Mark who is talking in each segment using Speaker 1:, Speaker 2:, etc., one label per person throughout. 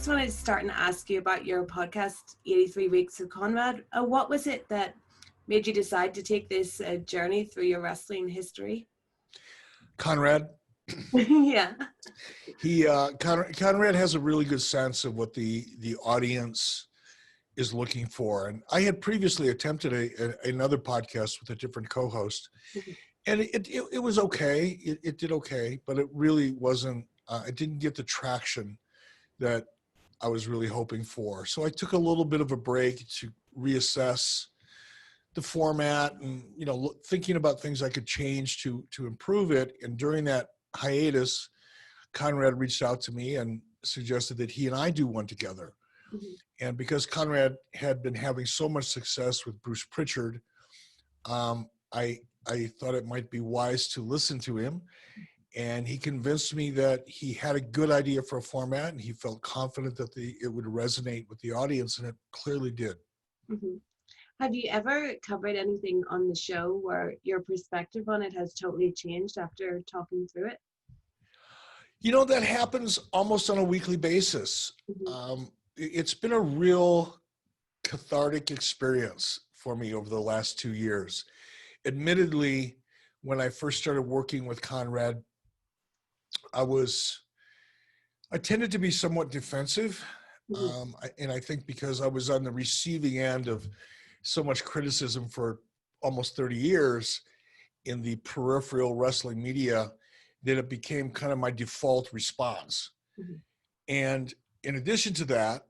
Speaker 1: wanted to start and ask you about your podcast, 83 Weeks with Conrad. What was it that made you decide to take this journey through your wrestling history?
Speaker 2: Conrad.
Speaker 1: Yeah.
Speaker 2: Conrad has a really good sense of what the audience is looking for. And I had previously attempted another podcast with a different co-host, and it was okay. It did okay, but it really wasn't, it didn't get the traction that I was really hoping for. So I took a little bit of a break to reassess the format and, thinking about things I could change to improve it. And during that hiatus, Conrad reached out to me and suggested that he and I do one together. And because Conrad had been having so much success with Bruce Pritchard, I thought it might be wise to listen to him. And he convinced me that he had a good idea for a format, and he felt confident that it would resonate with the audience, and it clearly did.
Speaker 1: Mm-hmm. Have you ever covered anything on the show where your perspective on it has totally changed after talking through it?
Speaker 2: That happens almost on a weekly basis. It's been a real cathartic experience for me over the last 2 years. Admittedly, when I first started working with Conrad, I tended to be somewhat defensive. And I think because I was on the receiving end of so much criticism for almost 30 years in the peripheral wrestling media, that it became kind of my default response. And in addition to that,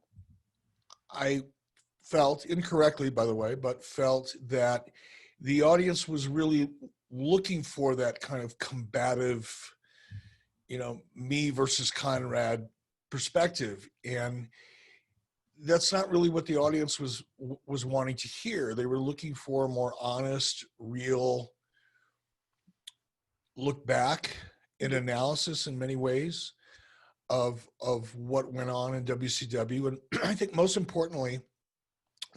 Speaker 2: I felt, incorrectly by the way, but felt that the audience was really looking for that kind of combative, me versus Conrad perspective. And that's not really what the audience was wanting to hear. They were looking for a more honest, real look back and analysis in many ways of what went on in WCW. And I think most importantly,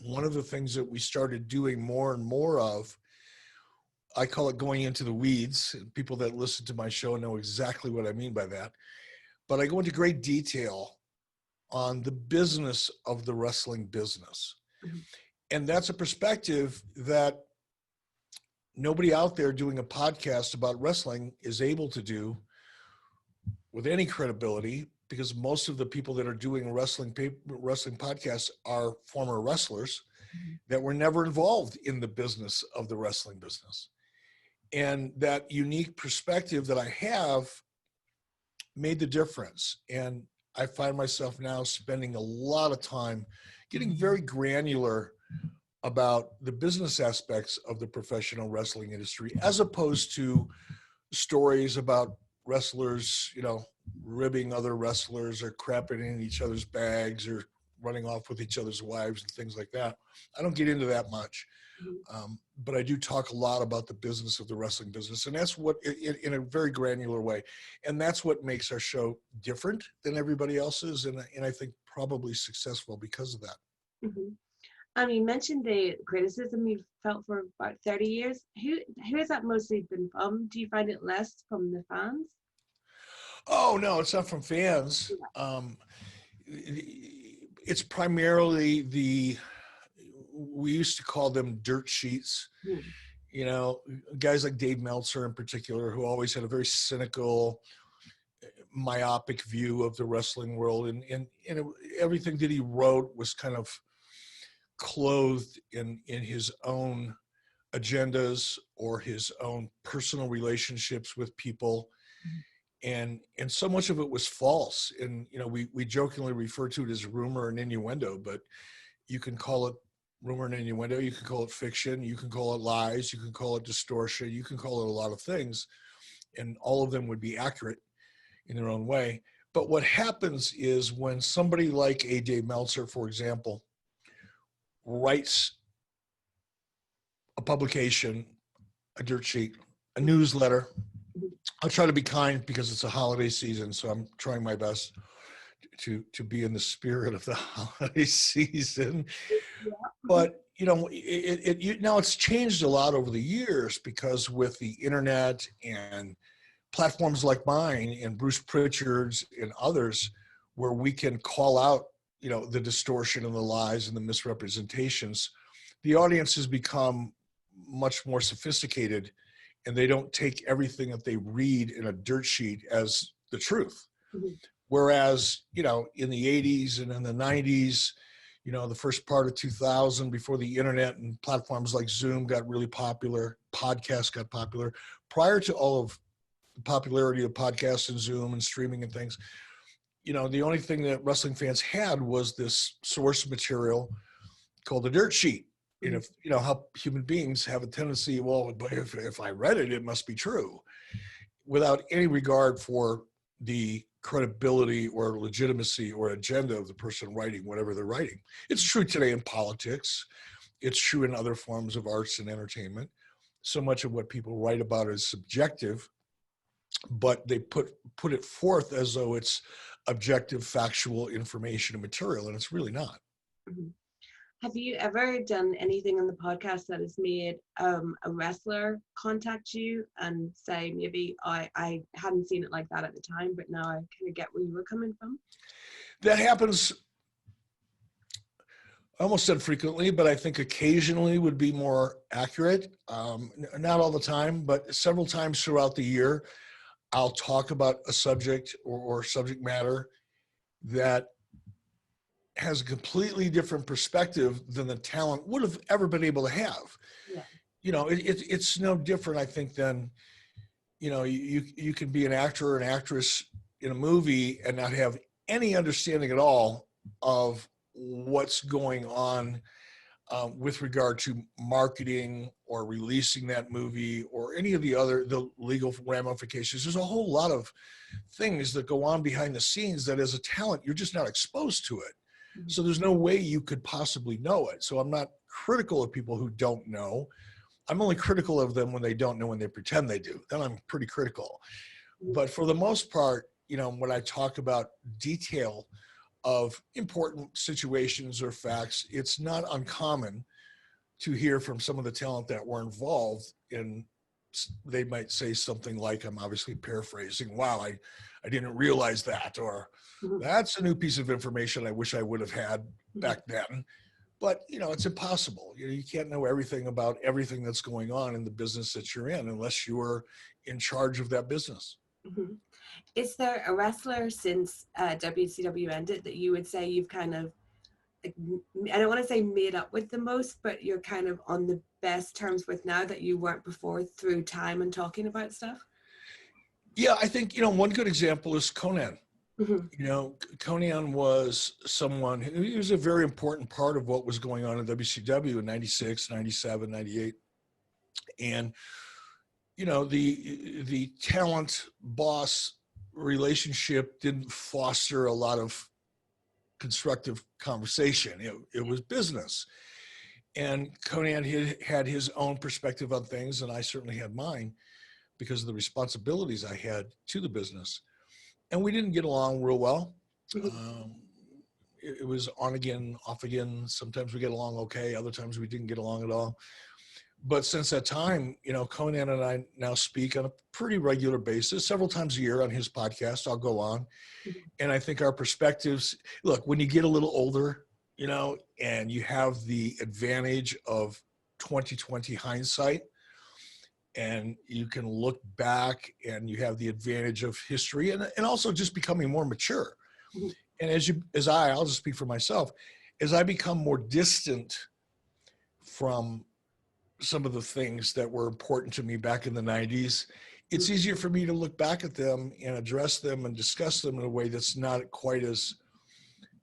Speaker 2: one of the things that we started doing more and more of, I call it going into the weeds. People that listen to my show know exactly what I mean by that. But I go into great detail on the business of the wrestling business. And that's a perspective that nobody out there doing a podcast about wrestling is able to do with any credibility, because most of the people that are doing wrestling podcasts are former wrestlers that were never involved in the business of the wrestling business. And that unique perspective that I have made the difference. And I find myself now spending a lot of time getting very granular about the business aspects of the professional wrestling industry, as opposed to stories about wrestlers, ribbing other wrestlers or crapping in each other's bags or running off with each other's wives and things like that. I don't get into that much. But I do talk a lot about the business of the wrestling business, and that's what, in a very granular way, and that's what makes our show different than everybody else's, and I think probably successful because of that.
Speaker 1: You mentioned the criticism you felt for about 30 years. Who has that mostly been from? Do you find it less from the fans?
Speaker 2: Oh, no, it's not from fans. It's primarily we used to call them dirt sheets. Guys like Dave Meltzer in particular, who always had a very cynical, myopic view of the wrestling world. And everything that he wrote was kind of clothed in his own agendas or his own personal relationships with people. And so much of it was false. And, we jokingly refer to it as rumor and innuendo, but you can call it rumor and innuendo, you can call it fiction, you can call it lies, you can call it distortion, you can call it a lot of things, and all of them would be accurate in their own way. But what happens is when somebody like a Dave Meltzer, for example, writes a publication, a dirt sheet, a newsletter, I'll try to be kind because it's a holiday season, so I'm trying my best to be in the spirit of the holiday season. But now it's changed a lot over the years, because with the internet and platforms like mine and Bruce Pritchard's and others, where we can call out the distortion and the lies and the misrepresentations, the audience has become much more sophisticated, and they don't take everything that they read in a dirt sheet as the truth.
Speaker 1: Mhm.
Speaker 2: Whereas, in the 80s and in the 90s, the first part of 2000, before the internet and platforms like Zoom got really popular, podcasts got popular. Prior to all of the popularity of podcasts and Zoom and streaming and things, the only thing that wrestling fans had was this source material called the dirt sheet. And if, how human beings have a tendency, well, but if I read it, it must be true, without any regard for the credibility or legitimacy or agenda of the person writing whatever they're writing. It's true today in politics. It's true in other forms of arts and entertainment. So much of what people write about is subjective, but they put it forth as though it's objective, factual information and material, and it's really not.
Speaker 1: Mm-hmm. Have you ever done anything on the podcast that has made a wrestler contact you and say, maybe I hadn't seen it like that at the time, but now I kind of get where you were coming from?
Speaker 2: That happens, I almost said frequently, but I think occasionally would be more accurate. Not all the time, but several times throughout the year, I'll talk about a subject or subject matter that has a completely different perspective than the talent would have ever been able to have. Yeah. It's no different, I think, than, you can be an actor or an actress in a movie and not have any understanding at all of what's going on with regard to marketing or releasing that movie or any of the legal ramifications. There's a whole lot of things that go on behind the scenes that as a talent, you're just not exposed to it. So there's no way you could possibly know it. So I'm not critical of people who don't know. I'm only critical of them when they don't know, when they pretend they do. Then I'm pretty critical. But for the most part, when I talk about detail of important situations or facts, it's not uncommon to hear from some of the talent that were involved, and they might say something like, I'm obviously paraphrasing, wow, I didn't realize that, or that's a new piece of information I wish I would have had back then. But, it's impossible. You can't know everything about everything that's going on in the business that you're in unless you're in charge of that business.
Speaker 1: Mm-hmm. Is there a wrestler since WCW ended that you would say you've kind of, I don't want to say made up with the most, but you're kind of on the best terms with now that you weren't before through time and talking about stuff?
Speaker 2: Yeah, I think, one good example is Conan. Mm-hmm. Conan was someone who was a very important part of what was going on in WCW in 96, 97, 98. And, the talent boss relationship didn't foster a lot of constructive conversation. It was business. And Conan had his own perspective on things, and I certainly had mine because of the responsibilities I had to the business. And we didn't get along real well. It was on again, off again. Sometimes we get along okay. Other times we didn't get along at all. But since that time, Conan and I now speak on a pretty regular basis, several times a year on his podcast. I'll go on. And I think our perspectives, look, when you get a little older, and you have the advantage of 20/20 hindsight, and you can look back and you have the advantage of history and also just becoming more mature. Mm-hmm. And I'll just speak for myself, as I become more distant from some of the things that were important to me back in the 90s, it's easier for me to look back at them and address them and discuss them in a way that's not quite as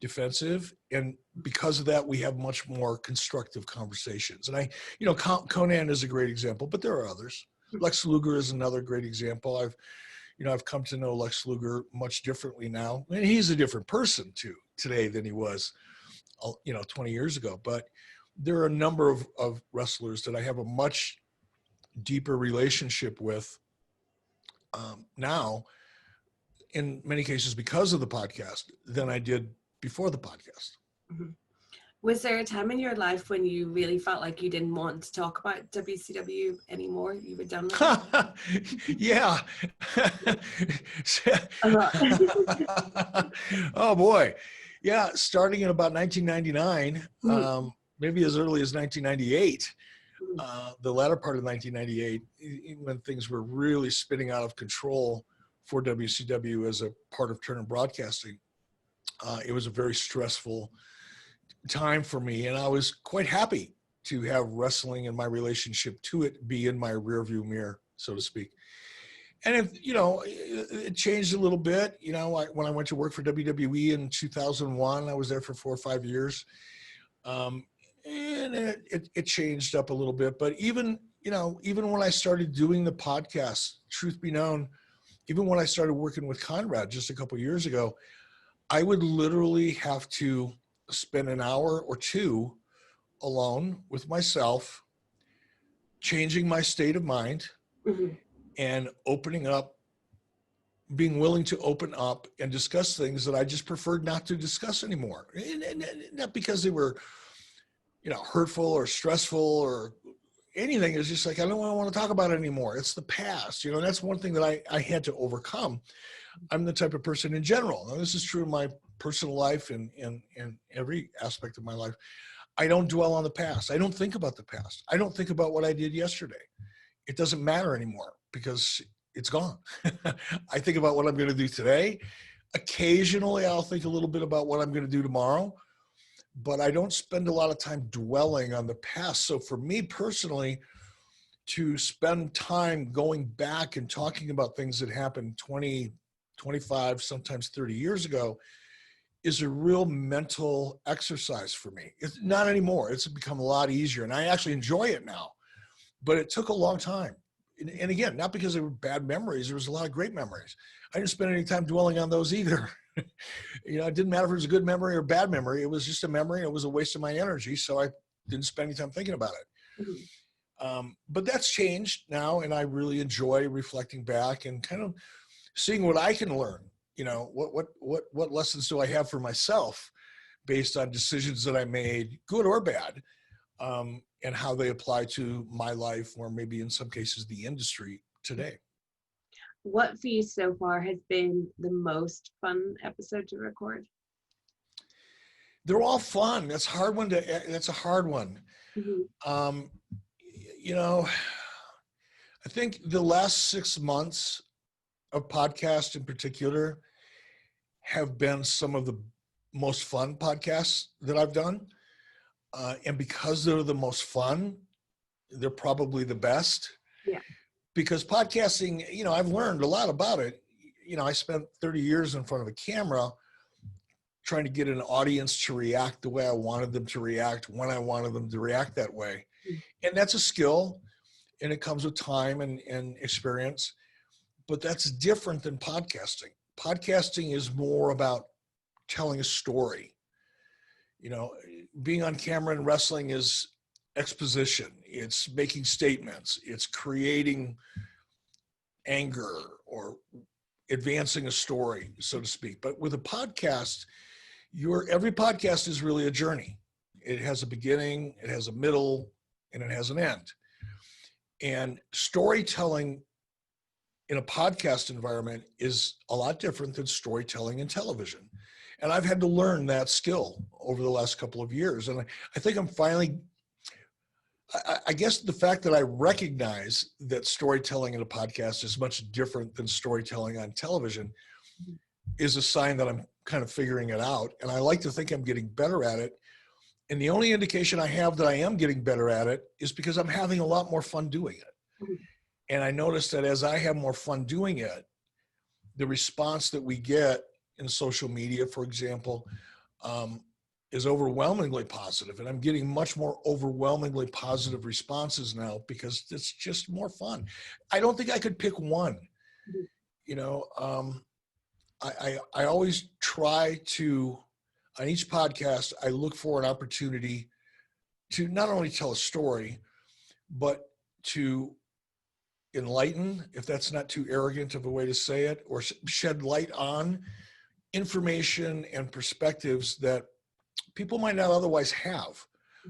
Speaker 2: defensive. And because of that, we have much more constructive conversations. And Conan is a great example, but there are others. Lex Luger is another great example. I've come to know Lex Luger much differently now. And he's a different person today than he was, 20 years ago. But there are a number of wrestlers that I have a much deeper relationship with now, in many cases because of the podcast, than I did before the podcast.
Speaker 1: Mm-hmm. Was there a time in your life when you really felt like you didn't want to talk about WCW anymore? You were done with it?
Speaker 2: Yeah. Oh boy. Yeah, starting in about 1999, maybe as early as 1998, the latter part of 1998, when things were really spinning out of control for WCW as a part of Turner Broadcasting. It was a very stressful time for me, and I was quite happy to have wrestling and my relationship to it be in my rearview mirror, so to speak. And if, you know, it changed a little bit. You know, when I went to work for WWE in 2001, I was there for 4 or 5 years. And it changed up a little bit. But even when I started doing the podcast, truth be known, even when I started working with Conrad just a couple of years ago, I would literally have to spend an hour or two alone with myself, changing my state of mind, and opening up, being willing to open up and discuss things that I just preferred not to discuss anymore. And not because they were, you know, hurtful or stressful or anything. It's just like, I don't want to talk about it anymore. It's the past. You know, that's one thing that I had to overcome. I'm the type of person in general, and this is true in my personal life and every aspect of my life. I don't dwell on the past. I don't think about the past. I don't think about what I did yesterday. It doesn't matter anymore because it's gone. I think about what I'm going to do today. Occasionally, I'll think a little bit about what I'm going to do tomorrow, but I don't spend a lot of time dwelling on the past. So for me personally, to spend time going back and talking about things that happened 20, 25, sometimes 30 years ago is a real mental exercise for me. It's not anymore. It's become a lot easier, and I actually enjoy it now. But it took a long time. And again, not because they were bad memories. There was a lot of great memories. I didn't spend any time dwelling on those either. You know, it didn't matter if it was a good memory or bad memory. It was just a memory, and it was a waste of my energy. So I didn't spend any time thinking about it. But that's changed now, and I really enjoy reflecting back and kind of seeing what I can learn. You know, what lessons do I have for myself based on decisions that I made, good or bad, and how they apply to my life, or maybe in some cases the industry today.
Speaker 1: What for you so far has been the most fun episode to record?
Speaker 2: They're all fun. That's a hard one. You know, I think the last 6 months of podcast in particular have been some of the most fun podcasts that I've done. And because they're the most fun, they're probably the best.
Speaker 1: Yeah.
Speaker 2: Because podcasting, you know, I've learned a lot about it. You know, I spent 30 years in front of a camera trying to get an audience to react the way I wanted them to react, when I wanted them to react that way. And that's a skill, and it comes with time and experience. But that's different than podcasting. Podcasting is more about telling a story. You know, being on camera in wrestling is exposition. It's making statements. It's creating anger or advancing a story, so to speak. But with a podcast, every podcast is really a journey. It has a beginning, it has a middle, and it has an end. And storytelling in a podcast environment is a lot different than storytelling in television. And I've had to learn that skill over the last couple of years. And I think I'm finally, I guess the fact that I recognize that storytelling in a podcast is much different than storytelling on television is a sign that I'm kind of figuring it out. And I like to think I'm getting better at it. And the only indication I have that I am getting better at it is because I'm having a lot more fun doing it. And I noticed that as I have more fun doing it, the response that we get in social media, for example, is overwhelmingly positive. And I'm getting much more overwhelmingly positive responses now because it's just more fun. I don't think I could pick one. You know, I always try to, on each podcast, I look for an opportunity to not only tell a story, but to enlighten, if that's not too arrogant of a way to say it, or shed light on information and perspectives that people might not otherwise have,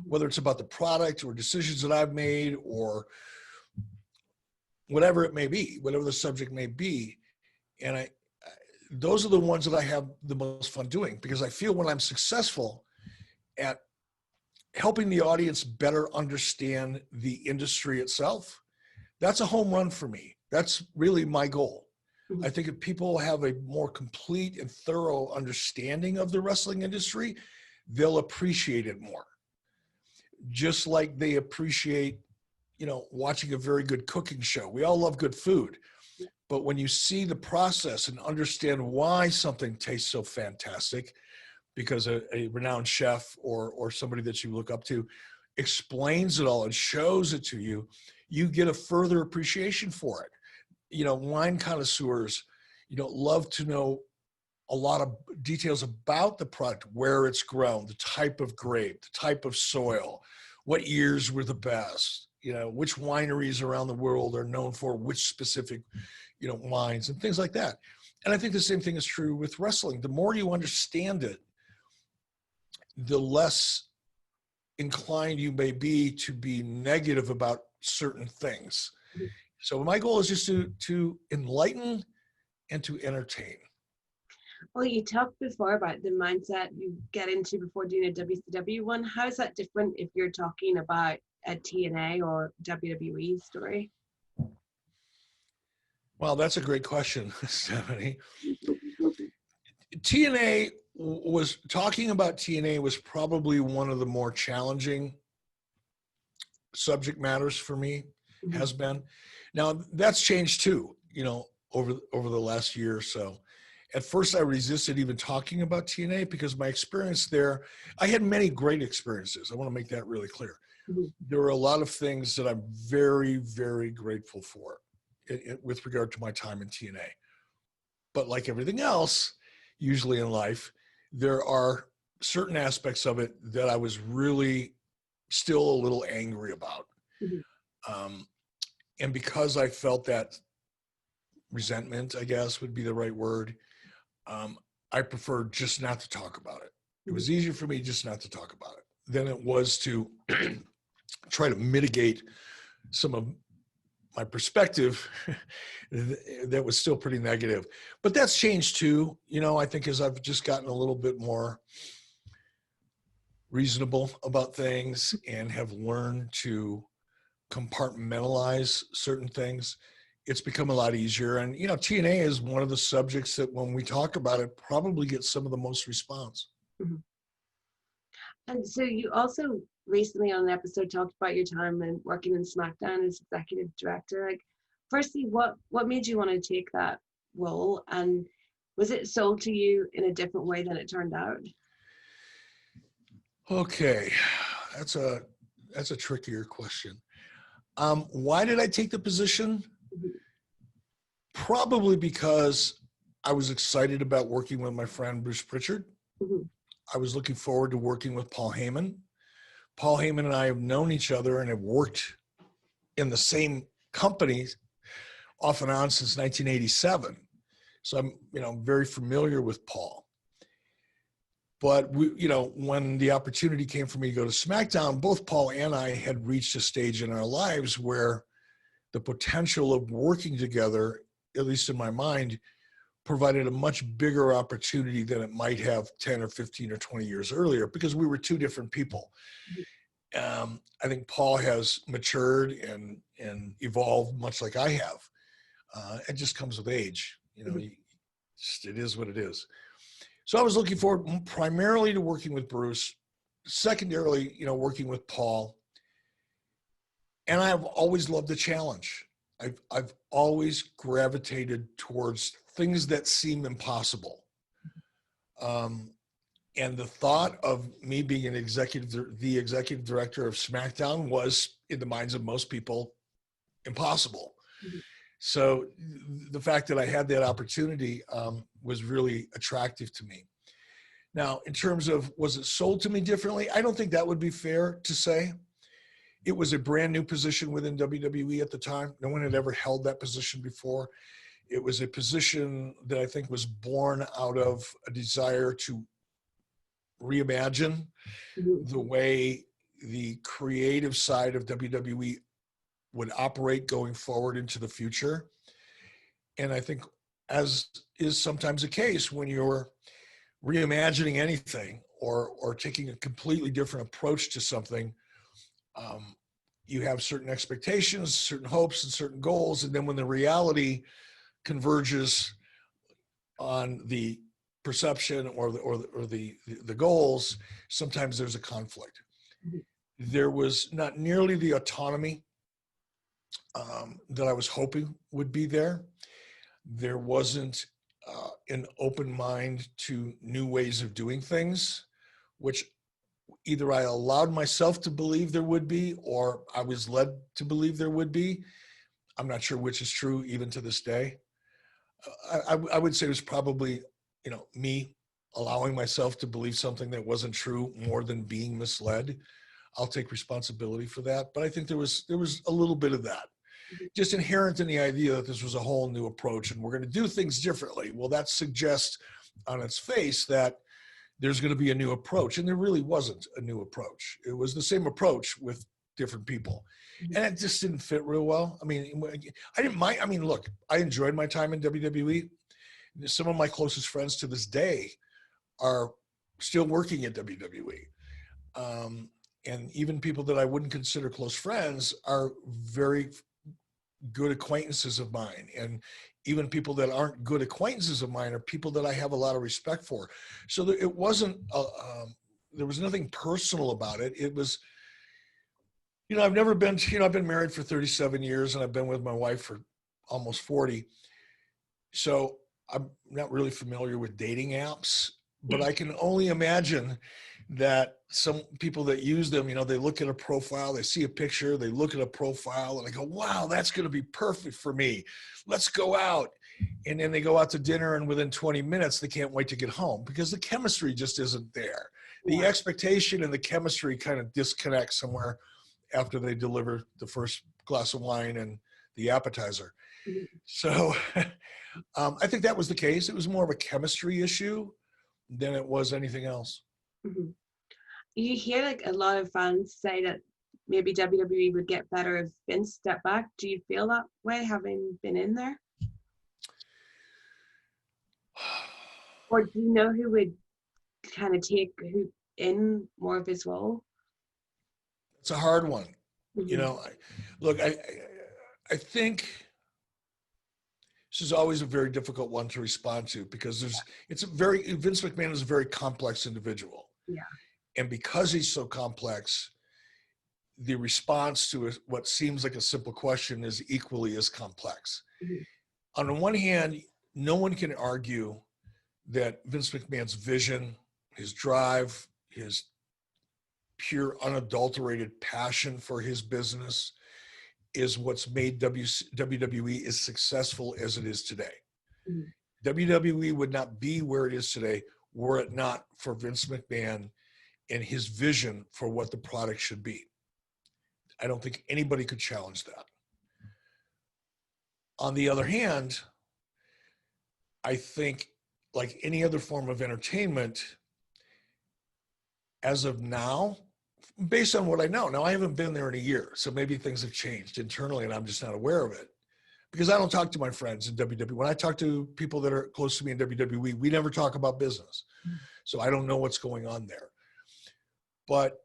Speaker 2: whether it's about the product or decisions that I've made or whatever it may be, whatever the subject may be. And those are the ones that I have the most fun doing, because I feel when I'm successful at helping the audience better understand the industry itself, that's a home run for me. That's really my goal.
Speaker 1: Mhm.
Speaker 2: I think if people have a more complete and thorough understanding of the wrestling industry, they'll appreciate it more. Just like they appreciate, watching a very good cooking show. We all love good food. But when you see the process and understand why something tastes so fantastic, because a renowned chef or somebody that you look up to explains it all and shows it to you, you get a further appreciation for it. Wine connoisseurs, love to know a lot of details about the product, where it's grown, the type of grape, the type of soil, what years were the best, which wineries around the world are known for which specific, wines and things like that. And I think the same thing is true with wrestling. The more you understand it, the less inclined you may be to be negative about certain things. So my goal is just to enlighten and to entertain.
Speaker 1: Well, you talked before about the mindset you get into before doing a WCW one. How is that different if you're talking about a TNA or WWE story?
Speaker 2: Well, that's a great question, Stephanie. Talking about TNA was probably one of the more challenging subject matters for me, has been. Now, that's changed too, over the last year or so. At first, I resisted even talking about TNA because my experience there, I had many great experiences. I want to make that really clear.
Speaker 1: Mm-hmm.
Speaker 2: There were a lot of things that I'm very, very grateful for with regard to my time in TNA. But like everything else, usually in life, there are certain aspects of it that I was really still a little angry about. Mm-hmm. And because I felt that resentment, I guess would be the right word, I preferred just not to talk about it. It was easier for me just not to talk about it than it was to try to mitigate some of my perspective that was still pretty negative. But that's changed too, I think, as I've just gotten a little bit more reasonable about things and have learned to compartmentalize certain things. It's become a lot easier. And, TNA is one of the subjects that when we talk about it, probably gets some of the most response.
Speaker 1: Mm-hmm. And so you also recently on an episode talked about your time and working in SmackDown as executive director. Like, firstly, what made you want to take that role? And was it sold to you in a different way than it turned out?
Speaker 2: Okay. That's a trickier question. Why did I take the position? Mm-hmm. Probably because I was excited about working with my friend Bruce Pritchard. Mm-hmm. I was looking forward to working with Paul Heyman. Paul Heyman and I have known each other and have worked in the same company off and on since 1987. So I'm, very familiar with Paul. But when the opportunity came for me to go to SmackDown, both Paul and I had reached a stage in our lives where the potential of working together, at least in my mind, provided a much bigger opportunity than it might have 10 or 15 or 20 years earlier, because we were two different people. I think Paul has matured and evolved much like I have. It just comes with age. It is what it is. So I was looking forward primarily to working with Bruce, secondarily, working with Paul. And I've always loved the challenge. I've always gravitated towards things that seem impossible. And the thought of me being the executive director of SmackDown was, in the minds of most people, impossible. Mm-hmm. So the fact that I had that opportunity was really attractive to me. Now, in terms of, was it sold to me differently? I don't think that would be fair to say. It was a brand new position within WWE at the time. No one had ever held that position before. It was a position that I think was born out of a desire to reimagine the way the creative side of WWE would operate going forward into the future. And I think as is sometimes the case when you're reimagining anything or taking a completely different approach to something, you have certain expectations, certain hopes, and certain goals. And then when the reality converges on the perception or the goals, sometimes there's a conflict. There was not nearly the autonomy that I was hoping would be there. There wasn't an open mind to new ways of doing things, which either I allowed myself to believe there would be, or I was led to believe there would be. I'm not sure which is true even to this day. I would say it was probably, me allowing myself to believe something that wasn't true more than being misled. I'll take responsibility for that. But I think there was a little bit of that, just inherent in the idea that this was a whole new approach and we're going to do things differently. Well, that suggests on its face that there's going to be a new approach. And there really wasn't a new approach. It was the same approach with different people. And it just didn't fit real well. I mean, I didn't mind. I mean, look, I enjoyed my time in WWE. Some of my closest friends to this day are still working at WWE. And even people that I wouldn't consider close friends are very good acquaintances of mine. And even people that aren't good acquaintances of mine are people that I have a lot of respect for. So it wasn't, there was nothing personal about it. It was, I've never been, I've been married for 37 years and I've been with my wife for almost 40. So I'm not really familiar with dating apps, but I can only imagine that some people that use them, they look at a profile, they see a picture, they look at a profile and they go, wow, that's going to be perfect for me. Let's go out. And then they go out to dinner and within 20 minutes, they can't wait to get home because the chemistry just isn't there. The expectation and the chemistry kind of disconnect somewhere after they deliver the first glass of wine and the appetizer. So I think that was the case. It was more of a chemistry issue than it was anything else.
Speaker 1: Mm-hmm. You hear like a lot of fans say that maybe WWE would get better if Vince stepped back. Do you feel that way, having been in there? Or do you know who would kind of take who in more of his role?
Speaker 2: It's a hard one.
Speaker 1: Mm-hmm.
Speaker 2: I think this is always a very difficult one to respond to because Vince McMahon is a very complex individual.
Speaker 1: Yeah.
Speaker 2: And because he's so complex, the response to what seems like a simple question is equally as complex.
Speaker 1: Mm-hmm.
Speaker 2: On the one hand, no one can argue that Vince McMahon's vision, his drive, his pure unadulterated passion for his business is what's made WWE as successful as it is today. Mm-hmm. WWE would not be where it is today were it not for Vince McMahon and his vision for what the product should be. I don't think anybody could challenge that. On the other hand, I think like any other form of entertainment, as of now, based on what I know, now I haven't been there in a year, so maybe things have changed internally and I'm just not aware of it because I don't talk to my friends in WWE. When I talk to people that are close to me in WWE, we never talk about business. So I don't know what's going on there. But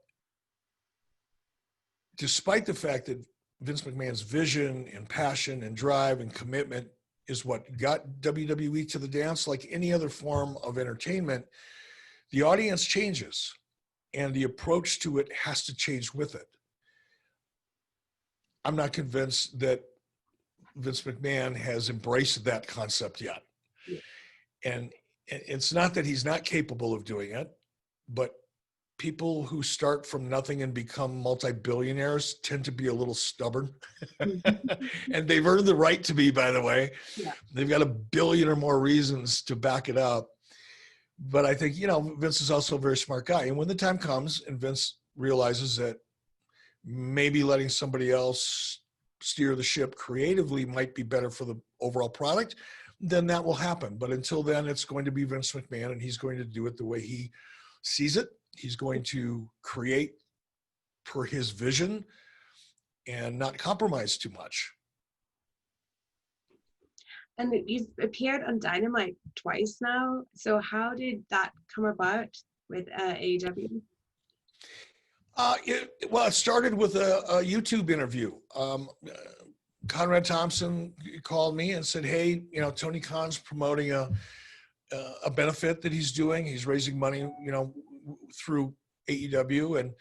Speaker 2: despite the fact that Vince McMahon's vision and passion and drive and commitment is what got WWE to the dance, like any other form of entertainment, the audience changes and the approach to it has to change with it. I'm not convinced that Vince McMahon has embraced that concept yet. Yeah. And it's not that he's not capable of doing it, but people who start from nothing and become multi-billionaires tend to be a little stubborn. And they've earned the right to be, by the way. Yeah. They've got 1 billion or more reasons to back it up. But I think, Vince is also a very smart guy. And when the time comes and Vince realizes that maybe letting somebody else steer the ship creatively might be better for the overall product, then that will happen. But until then, it's going to be Vince McMahon, and he's going to do it the way he sees it. He's going to create per his vision and not compromise too much.
Speaker 1: And you've appeared on Dynamite twice now. So how did that come about with AEW?
Speaker 2: It started with a YouTube interview. Conrad Thompson called me and said, "Hey, Tony Khan's promoting a benefit that he's doing. He's raising money, through AEW, and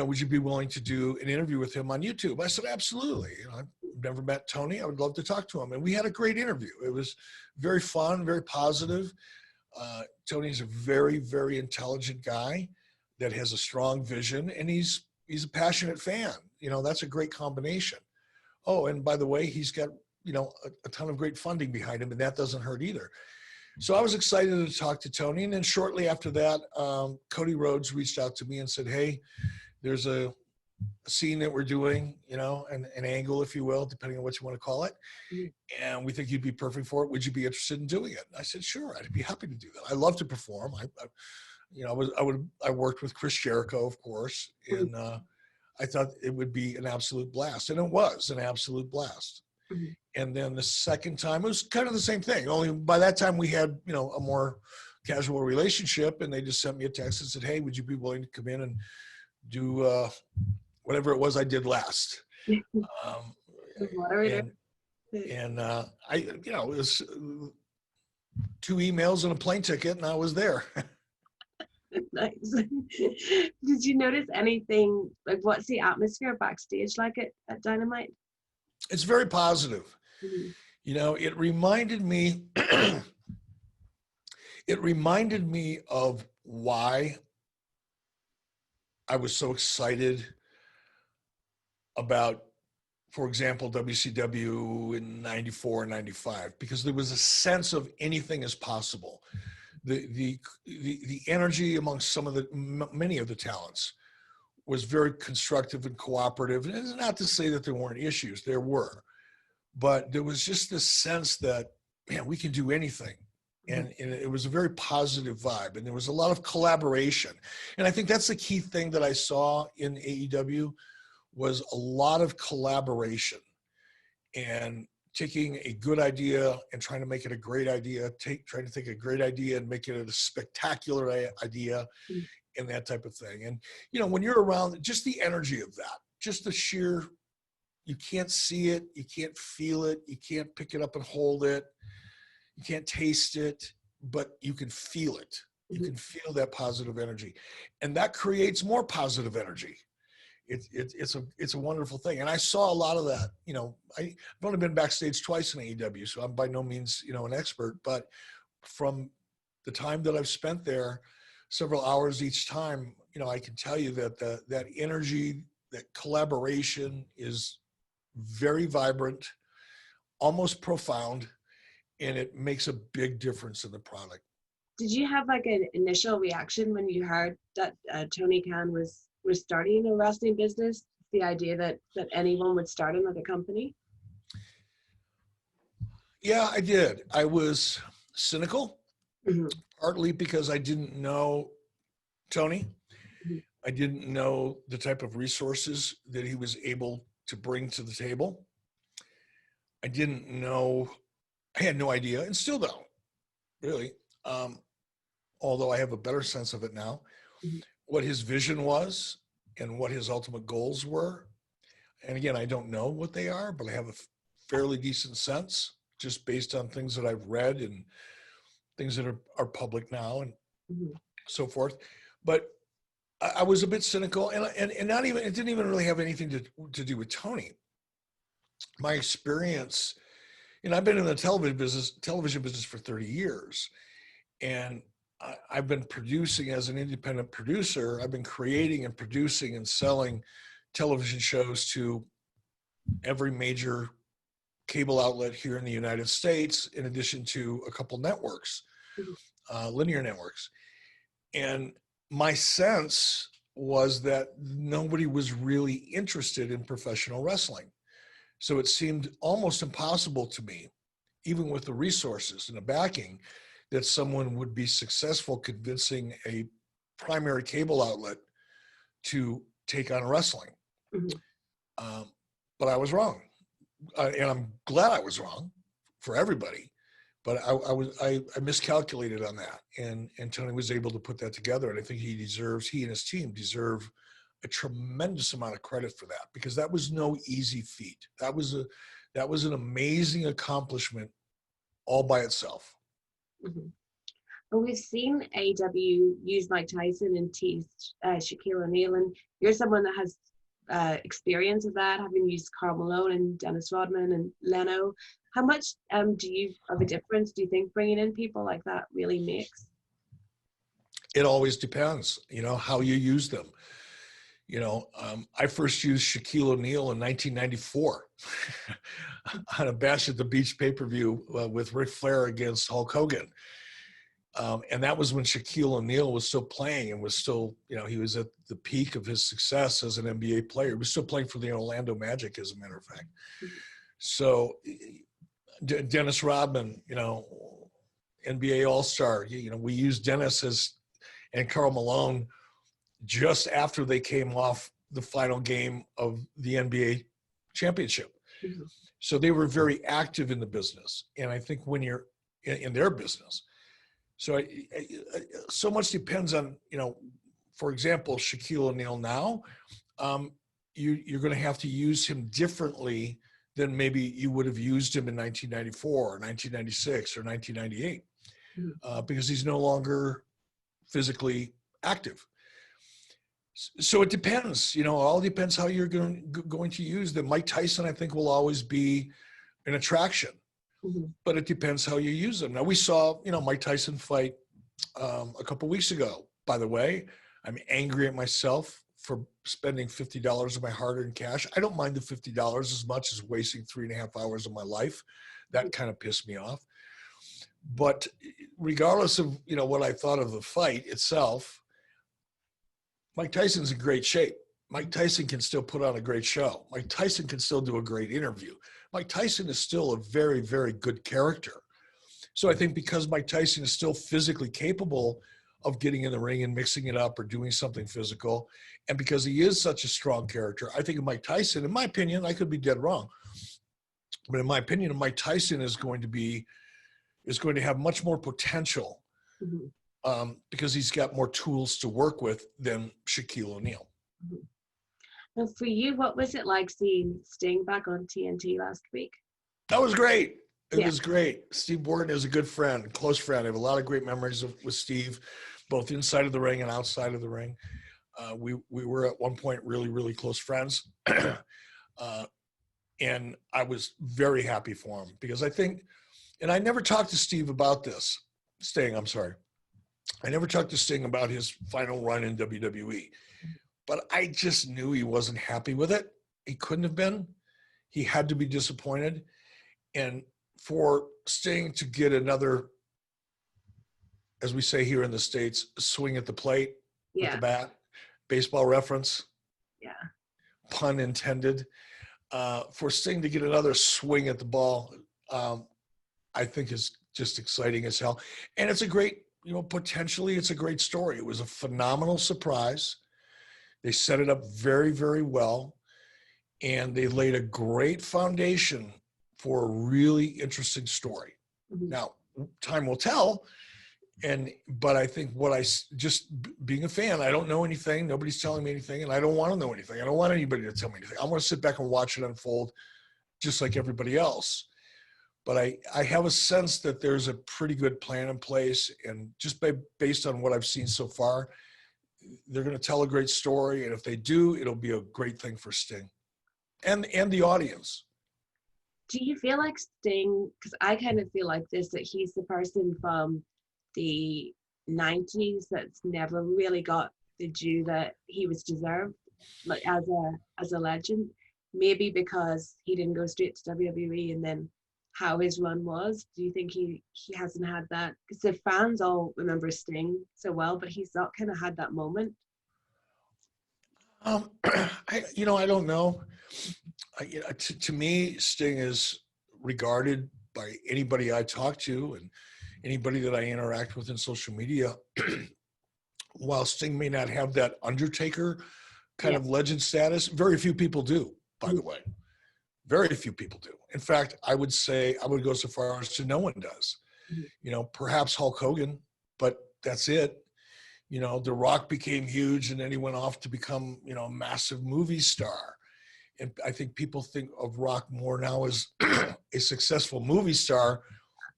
Speaker 2: would you be willing to do an interview with him on YouTube?" I said, "Absolutely. I've never met Tony. I would love to talk to him." And we had a great interview. It was very fun, very positive. Tony's a very, very intelligent guy that has a strong vision, and he's a passionate fan. That's a great combination. Oh, and by the way, he's got a ton of great funding behind him, and that doesn't hurt either. So I was excited to talk to Tony, and then shortly after that, Cody Rhodes reached out to me and said, "Hey, there's a scene that we're doing, an angle, if you will, depending on what you want to call it, and we think you'd be perfect for it. Would you be interested in doing it?" And I said, "Sure, I'd be happy to do that. I love to perform. I worked with Chris Jericho, of course, and I thought it would be an absolute blast, and it was an absolute blast."
Speaker 1: Mm-hmm.
Speaker 2: And then the second time, it was kind of the same thing. Only by that time we had, a more casual relationship, and they just sent me a text and said, "Hey, would you be willing to come in and do whatever it was I did last?" It was 2 emails and a plane ticket, and I was there.
Speaker 1: Nice. Did you notice anything, like what's the atmosphere backstage like at Dynamite?
Speaker 2: It's very positive.
Speaker 1: Mm-hmm.
Speaker 2: It reminded me of why I was so excited about, for example, WCW in 94 and 95, because there was a sense of anything is possible. The energy amongst many of the talents was very constructive and cooperative. And it's not to say that there weren't issues, there were, but there was just this sense that, man, we can do anything. And it was a very positive vibe, and there was a lot of collaboration. And I think that's the key thing that I saw in AEW was a lot of collaboration and taking a good idea and trying to make it a great idea, trying to take a great idea and make it a spectacular idea, and that type of thing. And, when you're around, just the energy of that, just the sheer, you can't see it, you can't feel it, you can't pick it up and hold it, you can't taste it, but you can feel it. You can feel that positive energy. And that creates more positive energy. It's a wonderful thing. And I saw a lot of that. I've only been backstage twice in AEW, so I'm by no means, an expert, but from the time that I've spent there, several hours each time, I can tell you that that energy, that collaboration is very vibrant, almost profound, and it makes a big difference in the product.
Speaker 1: Did you have like an initial reaction when you heard that Tony Khan was starting a wrestling business? The idea that anyone would start another company?
Speaker 2: Yeah, I did. I was cynical, partly because I didn't know Tony. I didn't know the type of resources that he was able to bring to the table. I had no idea, and still don't, really, although I have a better sense of it now, what his vision was and what his ultimate goals were. And again, I don't know what they are, but I have a fairly decent sense just based on things that I've read and things that are public now and so forth. But I was a bit cynical, and it didn't even really have anything to do with Tony. My experience, I've been in the television business for 30 years, and I've been producing as an independent producer. I've been creating and producing and selling television shows to every major cable outlet here in the United States, in addition to a couple networks, linear networks. And my sense was that nobody was really interested in professional wrestling. So it seemed almost impossible to me, even with the resources and the backing, that someone would be successful convincing a primary cable outlet to take on wrestling. But I was wrong. And I'm glad I was wrong for everybody. but I miscalculated on that, and Tony was able to put that together, and I think he and his team deserve a tremendous amount of credit for that, because that was no easy feat. That was an amazing accomplishment all by itself.
Speaker 1: Mm-hmm. Well, we've seen AEW use Mike Tyson and tease Shaquille O'Neal, and you're someone that has experience of that, having used Karl Malone and Dennis Rodman and Leno. How much of a difference do you think bringing in people like that really makes?
Speaker 2: It always depends, how you use them. I first used Shaquille O'Neal in 1994 on a Bash at the Beach pay-per-view with Ric Flair against Hulk Hogan. And that was when Shaquille O'Neal was still playing and was still, he was at the peak of his success as an NBA player. He was still playing for the Orlando Magic, as a matter of fact. So Dennis Rodman, NBA All-Star, we used Dennis and Karl Malone just after they came off the final game of the NBA championship. Mm-hmm. So they were very active in the business. And I think when you're in their business, so much depends on, for example, Shaquille O'Neal now, you're going to have to use him differently than maybe you would have used him in 1994 or 1996 or 1998, because he's no longer physically active. So it depends, all depends how you're going to use them. Mike Tyson, I think, will always be an attraction. Mm-hmm. But it depends how you use them. Now, we saw, Mike Tyson fight a couple weeks ago. By the way, I'm angry at myself for spending $50 of my hard-earned cash. I don't mind the $50 as much as wasting 3.5 hours of my life. That kind of pissed me off. But regardless of, what I thought of the fight itself, Mike Tyson's in great shape. Mike Tyson can still put on a great show. Mike Tyson can still do a great interview. Mike Tyson is still a very, very good character. So I think because Mike Tyson is still physically capable of getting in the ring and mixing it up or doing something physical, and because he is such a strong character, I think of Mike Tyson, in my opinion, I could be dead wrong, but in my opinion, Mike Tyson is going to have much more potential, because he's got more tools to work with than Shaquille O'Neal.
Speaker 1: Mm-hmm. Well, for you, what was it like seeing Sting back on TNT last week?
Speaker 2: That was great. It was great. Steve Borden is a good friend, close friend. I have a lot of great memories with Steve, both inside of the ring and outside of the ring. We were at one point really, really close friends. And I was very happy for him, because I think, and I never talked to Steve about this, Sting, I'm sorry. I never talked to Sting about his final run in WWE. But I just knew he wasn't happy with it. He couldn't have been. He had to be disappointed. And for Sting to get another, as we say here in the States, swing at the plate with the bat, baseball reference, pun intended, for Sting to get another swing at the ball, I think is just exciting as hell. And it's a great, potentially it's a great story. It was a phenomenal surprise. They set it up very, very well, and they laid a great foundation for a really interesting story. Mm-hmm. Now, time will tell, but I think just being a fan, I don't know anything. Nobody's telling me anything, and I don't want to know anything. I don't want anybody to tell me anything. I want to sit back and watch it unfold just like everybody else. But I have a sense that there's a pretty good plan in place, and just based on what I've seen so far, they're going to tell a great story, and if they do, it'll be a great thing for Sting and the audience.
Speaker 1: Do you feel like Sting, because I kind of feel like this, that he's the person from the 90s that's never really got the due that he was deserved, like as a legend, maybe because he didn't go straight to WWE and then how his run was? Do you think he hasn't had that? Because the fans all remember Sting so well, but he's not kind of had that moment.
Speaker 2: I don't know. To me, Sting is regarded by anybody I talk to and anybody that I interact with in social media. While Sting may not have that Undertaker kind of legend status, very few people do, by the way. Very few people do. In fact, I would go so far as to no one does. You know, perhaps Hulk Hogan, but that's it. You know, The Rock became huge, and then he went off to become, you know, a massive movie star. And I think people think of Rock more now as a successful movie star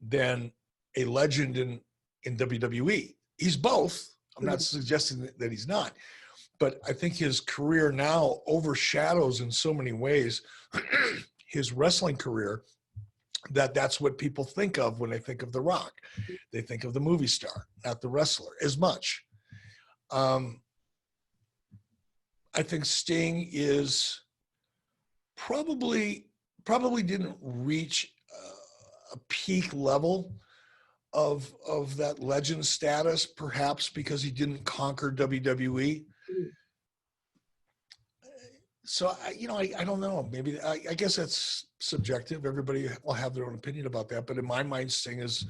Speaker 2: than a legend in WWE. He's both. I'm not suggesting that he's not, but I think his career now overshadows in so many ways his wrestling career, that's what people think of when they think of The Rock. They think of the movie star, not the wrestler as much. I think Sting is probably didn't reach a peak level of that legend status, perhaps because he didn't conquer WWE. So I don't know. Maybe I guess that's subjective. Everybody will have their own opinion about that. But in my mind, Sting is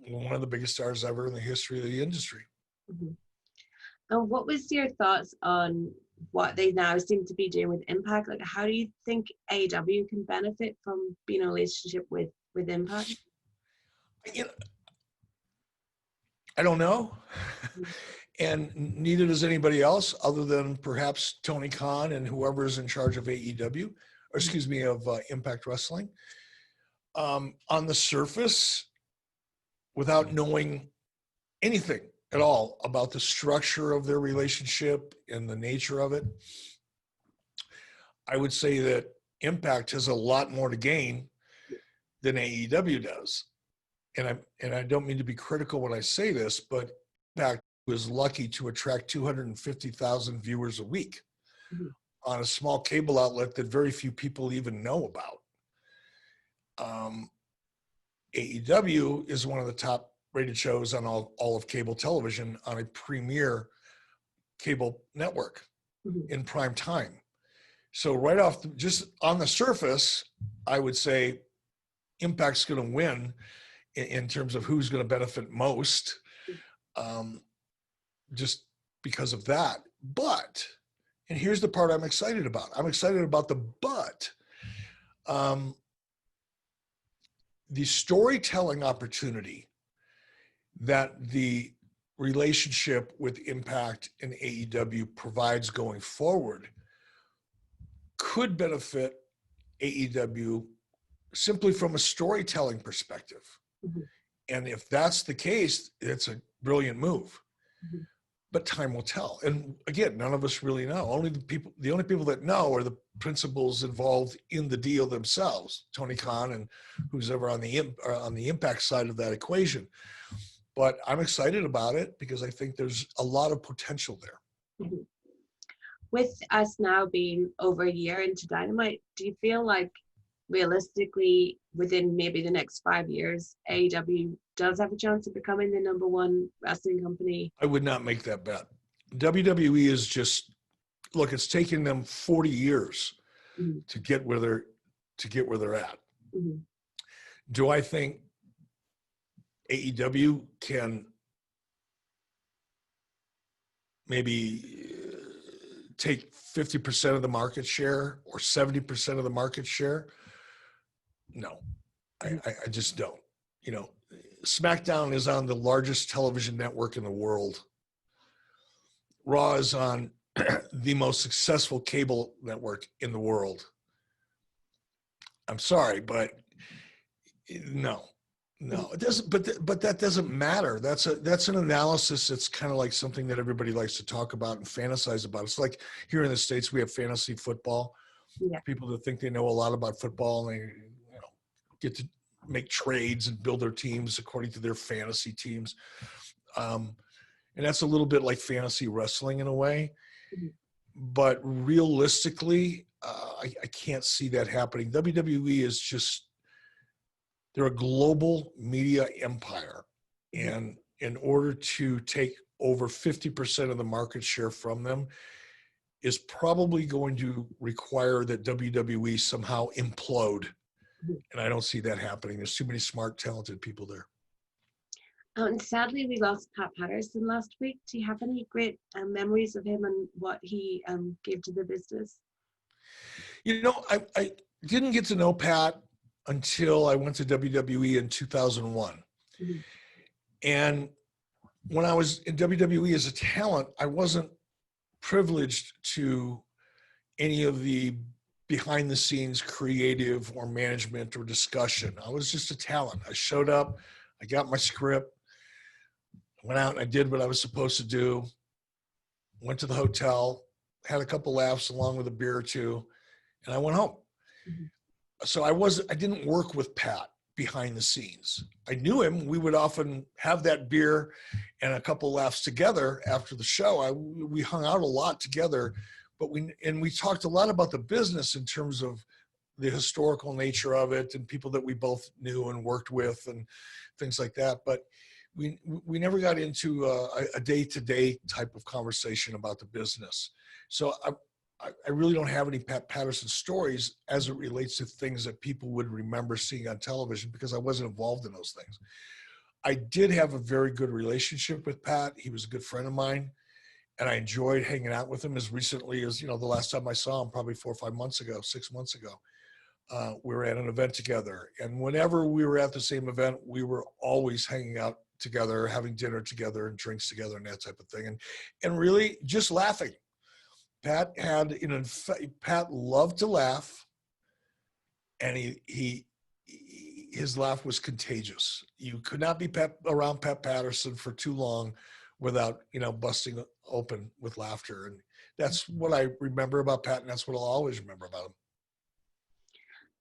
Speaker 2: one of the biggest stars ever in the history of the industry.
Speaker 1: And what was your thoughts on what they now seem to be doing with Impact? Like, how do you think AEW can benefit from being in a relationship with Impact?
Speaker 2: You know, I don't know. And neither does anybody else, other than perhaps Tony Khan and whoever is in charge of AEW, or excuse me, of Impact Wrestling. On the surface, without knowing anything at all about the structure of their relationship and the nature of it, I would say that Impact has a lot more to gain than AEW does. And I don't mean to be critical when I say this, but Impact was lucky to attract 250,000 viewers a week on a small cable outlet that very few people even know about. AEW is one of the top rated shows on all of cable television on a premier cable network in prime time. So right off, just on the surface, I would say Impact's going to win in terms of who's going to benefit most, just because of that. But, and here's the part I'm excited about. I'm excited about the but. The storytelling opportunity that the relationship with Impact and AEW provides going forward could benefit AEW simply from a storytelling perspective. And if that's the case, it's a brilliant move. But time will tell. And again, none of us really know. The only people that know are the principals involved in the deal themselves, Tony Khan and who's ever on the Impact side of that equation. But I'm excited about it because I think there's a lot of potential there.
Speaker 1: With us now being over a year into Dynamite, do you feel like realistically within maybe the next 5 years, AEW does have a chance of becoming the #1 wrestling company?
Speaker 2: I would not make that bet. WWE is just, look, it's taken them 40 years to get where they're at. Do I think AEW can maybe take 50% of the market share or 70% of the market share? No, I just don't. You know, SmackDown is on the largest television network in the world. Raw is on the most successful cable network in the world. I'm sorry, but no, it doesn't. But that doesn't matter. That's an analysis. That's kind of like something that everybody likes to talk about and fantasize about. It's like here in the States, we have fantasy football. Yeah. People that think they know a lot about football and they get to make trades and build their teams according to their fantasy teams. And that's a little bit like fantasy wrestling in a way. But realistically, I can't see that happening. WWE is just, they're a global media empire. And in order to take over 50% of the market share from them is probably going to require that WWE somehow implode. And I don't see that happening. There's too many smart, talented people there.
Speaker 1: And sadly, we lost Pat Paterson last week. Do you have any great memories of him and what he gave to the business?
Speaker 2: You know, I didn't get to know Pat until I went to WWE in 2001.
Speaker 1: Mhm.
Speaker 2: And when I was in WWE as a talent, I wasn't privileged to any of the behind the scenes creative or management or discussion. I was just a talent. I showed up, I got my script, went out and I did what I was supposed to do, went to the hotel, had a couple laughs along with a beer or two, and I went home.
Speaker 1: Mhm.
Speaker 2: So I didn't work with Pat behind the scenes. I knew him. We would often have that beer and a couple laughs together after the show. We hung out a lot together, but we talked a lot about the business in terms of the historical nature of it and people that we both knew and worked with and things like that. But we never got into a day-to-day type of conversation about the business. So I really don't have any Pat Paterson stories as it relates to things that people would remember seeing on television because I wasn't involved in those things. I did have a very good relationship with Pat. He was a good friend of mine, and I enjoyed hanging out with him as recently as, the last time I saw him, probably 4 or 5 months ago, 6 months ago. We were at an event together, and whenever we were at the same event, we were always hanging out together, having dinner together and drinks together and that type of thing, and really just laughing. Pat Pat loved to laugh, and his laugh was contagious. You could not be around Pat Paterson for too long without, busting open with laughter. And that's what I remember about Pat, and that's what I'll always remember about him.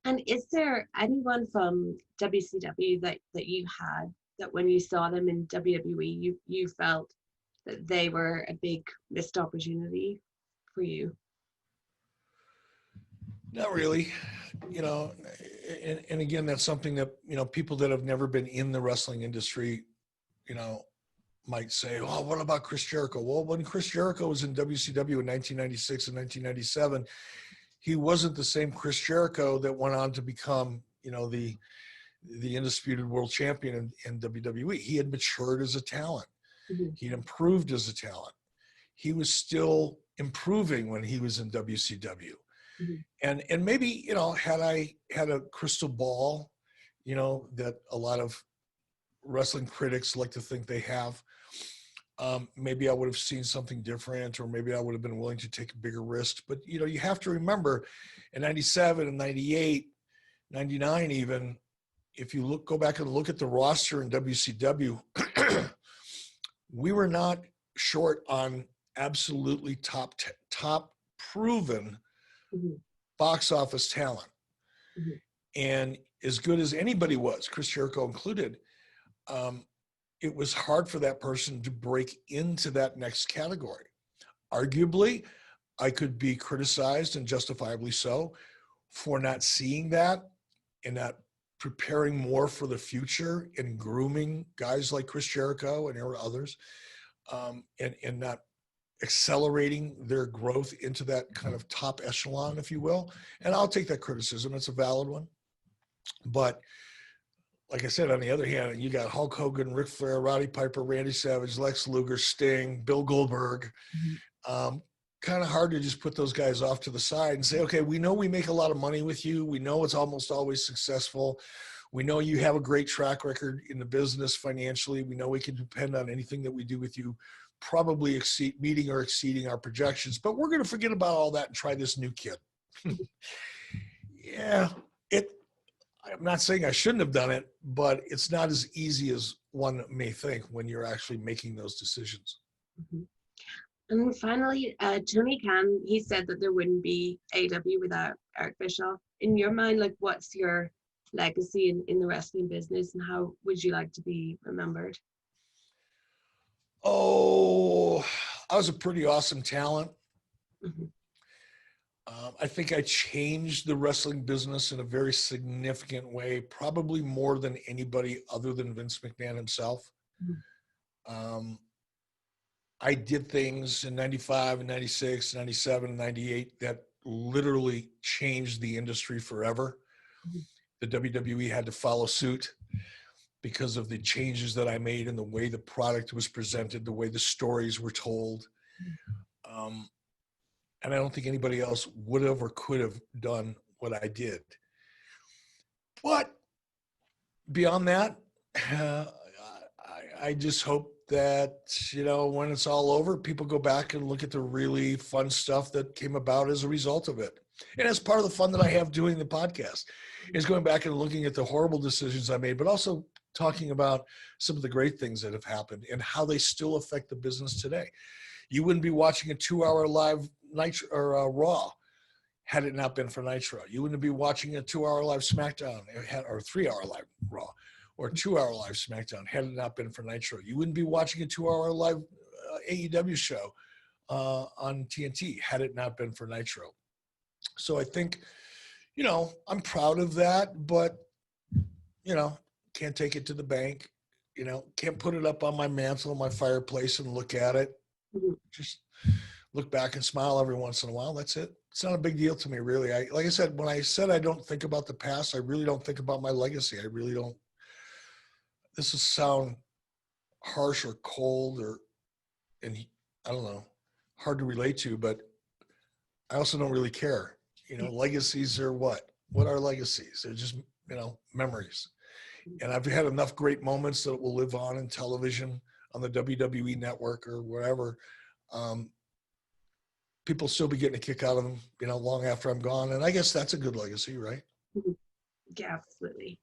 Speaker 1: And is there anyone from WCW that you had that when you saw them in WWE, you felt that they were a big missed opportunity for you?
Speaker 2: Not really, and again, that's something that, people that have never been in the wrestling industry, might say, oh, what about Chris Jericho? Well, when Chris Jericho was in WCW in 1996 and 1997, he wasn't the same Chris Jericho that went on to become, the undisputed world champion in WWE. He had matured as a talent.
Speaker 1: Mm-hmm.
Speaker 2: He had improved as a talent. He was still improving when he was in WCW. Mm-hmm. And maybe, had I had a crystal ball, that a lot of wrestling critics like to think they have, maybe I would have seen something different, or maybe I would have been willing to take a bigger risk. But, you have to remember in 97 and 98, 99 even, if you go back and look at the roster in WCW, we were not short on absolutely top proven mm-hmm. box office talent. Mm-hmm. And as good as anybody was, Chris Jericho included, it was hard for that person to break into that next category. Arguably, I could be criticized, and justifiably so, for not seeing that and not preparing more for the future and grooming guys like Chris Jericho and others, and not accelerating their growth into that kind of top echelon, if you will. And I'll take that criticism. It's a valid one. But like I said, on the other hand, you got Hulk Hogan, Ric Flair, Roddy Piper, Randy Savage, Lex Luger, Sting, Bill Goldberg. Mm-hmm. Kind of hard to just put those guys off to the side and say, okay, we know we make a lot of money with you. We know it's almost always successful. We know you have a great track record in the business financially. We know we can depend on anything that we do with you, probably meeting or exceeding our projections. But we're going to forget about all that and try this new kid. Yeah, I'm not saying I shouldn't have done it, but it's not as easy as one may think when you're actually making those decisions.
Speaker 1: Mm-hmm. And finally, Tony Khan, he said that there wouldn't be AEW without Eric Bischoff. In your mind, like, what's your legacy in the wrestling business, and how would you like to be remembered?
Speaker 2: Oh, I was a pretty awesome talent. Mm-hmm. I think I changed the wrestling business in a very significant way, probably more than anybody other than Vince McMahon himself. Mm-hmm. I did things in 95 and 96, 97 and 98 that literally changed the industry forever. Mm-hmm. The WWE had to follow suit because of the changes that I made in the way the product was presented, the way the stories were told. Mm-hmm. And I don't think anybody else would have or could have done what I did. But beyond that, I just hope that, when it's all over, people go back and look at the really fun stuff that came about as a result of it. And that's part of the fun that I have doing the podcast, is going back and looking at the horrible decisions I made, but also talking about some of the great things that have happened and how they still affect the business today. You wouldn't be watching a 2-hour live Nitro or Raw had it not been for Nitro. You wouldn't be watching a 2-hour live SmackDown or 3-hour live Raw or 2-hour live SmackDown had it not been for Nitro. You wouldn't be watching a 2-hour live AEW show on TNT had it not been for Nitro. So I think, I'm proud of that, but, can't take it to the bank, can't put it up on my mantle in my fireplace and look at it. Just look back and smile every once in a while. That's it. It's not a big deal to me, really. Like I said, when I said I don't think about the past, I really don't think about my legacy. I really don't. This will sound harsh or cold and I don't know, hard to relate to, but I also don't really care. Legacies are what? What are legacies? They're just, memories. And I've had enough great moments that will live on in television, on the WWE network or wherever. People still be getting a kick out of them, long after I'm gone. And I guess that's a good legacy, right?
Speaker 1: Yeah, absolutely.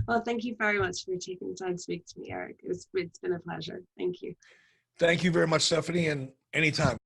Speaker 1: Well, thank you very much for taking the time to speak to me, Eric. It's been a pleasure. Thank you.
Speaker 2: Thank you very much, Stephanie, and anytime.